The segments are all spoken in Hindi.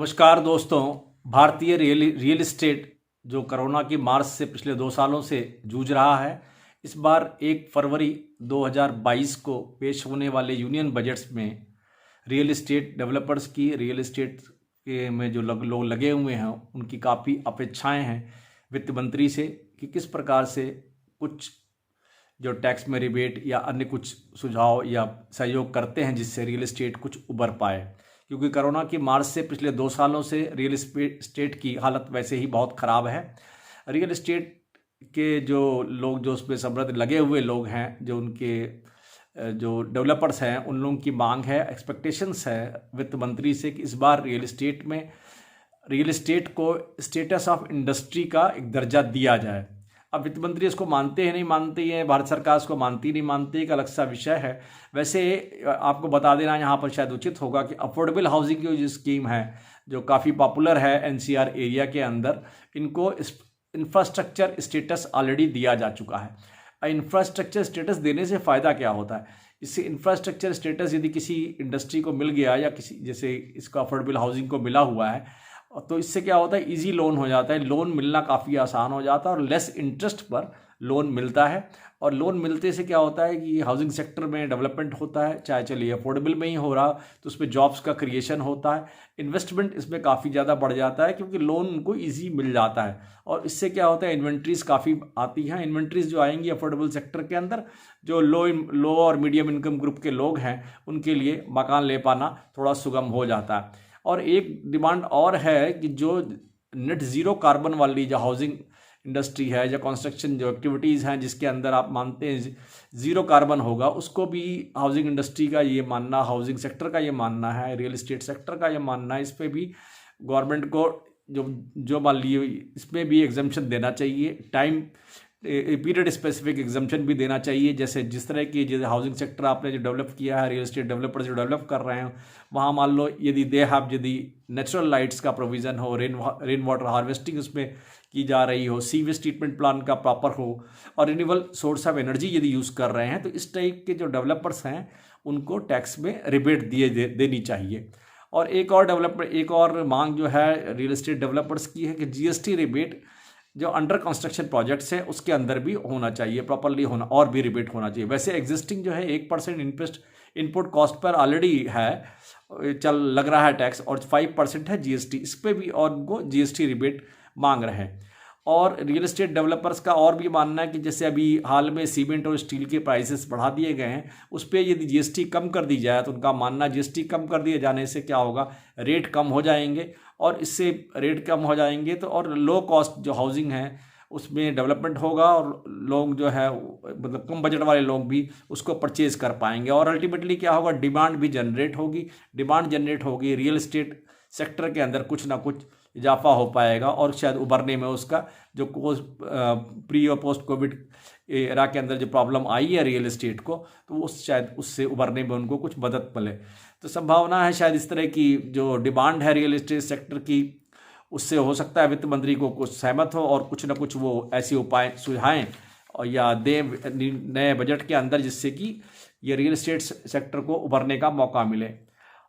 नमस्कार दोस्तों। भारतीय रियल एस्टेट जो कोरोना की मार्च से पिछले 2 सालों से जूझ रहा है, इस बार 1 फरवरी 2022 को पेश होने वाले यूनियन बजट्स में रियल एस्टेट डेवलपर्स की, रियल एस्टेट के में जो लोग लगे हुए हैं, उनकी काफ़ी अपेक्षाएं हैं वित्त मंत्री से कि किस प्रकार से कुछ जो टैक्स में रिबेट या अन्य कुछ सुझाव या सहयोग करते हैं जिससे रियल एस्टेट कुछ उभर पाए। क्योंकि कोरोना की मार्च से पिछले 2 सालों से रियल एस्टेट की हालत वैसे ही बहुत ख़राब है। रियल एस्टेट के जो लोग, जो उसमें समृद्ध लगे हुए लोग हैं, जो उनके जो डेवलपर्स हैं, उन लोगों की मांग है, एक्सपेक्टेशंस है वित्त मंत्री से कि इस बार रियल एस्टेट को स्टेटस ऑफ इंडस्ट्री का एक दर्जा दिया जाए। अब वित्त मंत्री इसको मानते हैं नहीं मानते हैं, भारत सरकार इसको मानती नहीं मानती, एक अलग सा विषय है। वैसे आपको बता देना यहाँ पर शायद उचित होगा कि अफोर्डेबल हाउसिंग की जो स्कीम है, जो काफ़ी पॉपुलर है एनसीआर एरिया के अंदर, इनको इंफ्रास्ट्रक्चर स्टेटस ऑलरेडी दिया जा चुका है। इंफ्रास्ट्रक्चर स्टेटस देने से फ़ायदा क्या होता है? इससे इंफ्रास्ट्रक्चर स्टेटस यदि किसी इंडस्ट्री को मिल गया या किसी, जैसे इसका अफोर्डेबल हाउसिंग को मिला हुआ है, तो इससे क्या होता है, इजी लोन हो जाता है, लोन मिलना काफ़ी आसान हो जाता है और लेस इंटरेस्ट पर लोन मिलता है। और लोन मिलते से क्या होता है कि हाउसिंग सेक्टर में डेवलपमेंट होता है, चाहे चलिए अफोर्डेबल में ही हो रहा, तो उसमें जॉब्स का क्रिएशन होता है, इन्वेस्टमेंट इसमें काफ़ी ज़्यादा बढ़ जाता है क्योंकि लोन उनको ईजी मिल जाता है। और इससे क्या होता है, इन्वेंट्रीज काफ़ी आती हैं। इन्वेंट्रीज जो आएंगी अफोर्डेबल सेक्टर के अंदर, जो लो और मीडियम इनकम ग्रुप के लोग हैं, उनके लिए मकान ले पाना थोड़ा सुगम हो जाता है। और एक डिमांड और है कि जो नेट ज़ीरो कार्बन वाली जो हाउसिंग इंडस्ट्री है, जो कंस्ट्रक्शन जो एक्टिविटीज़ हैं जिसके अंदर आप मानते हैं ज़ीरो कार्बन होगा, उसको भी हाउसिंग इंडस्ट्री का ये मानना, हाउसिंग सेक्टर का ये मानना है, रियल एस्टेट सेक्टर का ये मानना है, इस पर भी गवर्नमेंट को जो मान लीजिए इसमें भी एग्जम्पशन देना चाहिए, टाइम पीरियड स्पेसिफिक एग्जम्पशन भी देना चाहिए। जैसे जिस तरह की जैसे हाउसिंग सेक्टर आपने जो डेवलप किया है, रियल एस्टेट डेवलपर्स जो डेवलप कर रहे हैं, वहाँ मान लो यदि नेचुरल लाइट्स का प्रोविज़न हो, रेन वाटर हार्वेस्टिंग उसमें की जा रही हो, सीवेज ट्रीटमेंट प्लान का प्रॉपर हो और रिन्यूएबल सोर्स ऑफ एनर्जी यदि यूज़ कर रहे हैं, तो इस टाइप के जो डेवलपर्स हैं उनको टैक्स में रिबेट देनी चाहिए। और एक और मांग जो है रियल एस्टेट डेवलपर्स की है कि जीएसटी रिबेट जो अंडर कंस्ट्रक्शन प्रोजेक्ट्स हैं उसके अंदर भी होना चाहिए, प्रॉपरली होना, और भी रिबेट होना चाहिए। वैसे एग्जिस्टिंग जो है 1% इनपुट कॉस्ट पर ऑलरेडी है, लग रहा है टैक्स, और 5% है जीएसटी, इस पर भी और उनको जीएसटी रिबेट मांग रहे हैं। और रियल एस्टेट डेवलपर्स का और भी मानना है कि जैसे अभी हाल में सीमेंट और स्टील के प्राइसेस बढ़ा दिए गए हैं, उस पर यदि जीएसटी कम कर दी जाए, तो उनका मानना जीएसटी कम कर दिए जाने से क्या होगा, रेट कम हो जाएंगे, और इससे रेट कम हो जाएंगे तो और लो कॉस्ट जो हाउसिंग है उसमें डेवलपमेंट होगा, और लोग जो है मतलब कम बजट वाले लोग भी उसको परचेज कर पाएंगे, और अल्टीमेटली क्या होगा, डिमांड जनरेट होगी, रियल एस्टेट सेक्टर के अंदर कुछ ना कुछ इजाफा हो पाएगा, और शायद उभरने में उसका जो प्री और पोस्ट कोविड एरा के अंदर जो प्रॉब्लम आई है रियल एस्टेट को, तो वो शायद उससे उभरने में उनको कुछ मदद मिले। तो संभावना है शायद इस तरह की जो डिमांड है रियल एस्टेट सेक्टर की, उससे हो सकता है वित्त मंत्री को कुछ सहमत हो और कुछ ना कुछ वो ऐसे उपाय सुझाएं और या दें नए बजट के अंदर, जिससे कि ये रियल एस्टेट सेक्टर को उभरने का मौका मिले।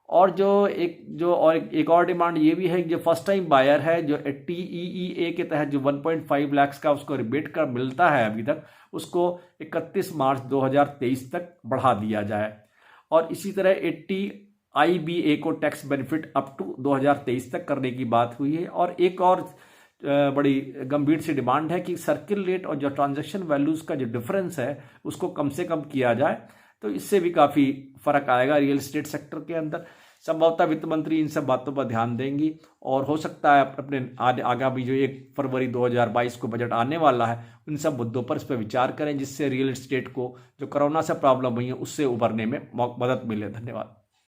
और एक और डिमांड ये भी है कि जो फर्स्ट टाइम बायर है, जो TEEA के तहत जो 1.5 लाख का उसको रिबेट कर मिलता है अभी तक, उसको 31 मार्च 2023 तक बढ़ा दिया जाए। और इसी तरह 80IBA को टैक्स बेनिफिट अप टू 2023 तक करने की बात हुई है। और एक और बड़ी गंभीर सी डिमांड है कि सर्किल रेट और जो ट्रांजैक्शन वैल्यूज़ का जो डिफरेंस है उसको कम से कम किया जाए, तो इससे भी काफ़ी फ़र्क आएगा रियल एस्टेट सेक्टर के अंदर। संभवतः वित्त मंत्री इन सब बातों पर ध्यान देंगी, और हो सकता है अपने आगामी जो 1 फरवरी 2022 को बजट आने वाला है, उन सब मुद्दों पर इस पर विचार करें, जिससे रियल एस्टेट को जो कोरोना से प्रॉब्लम हुई है उससे उभरने में मदद मिले। धन्यवाद।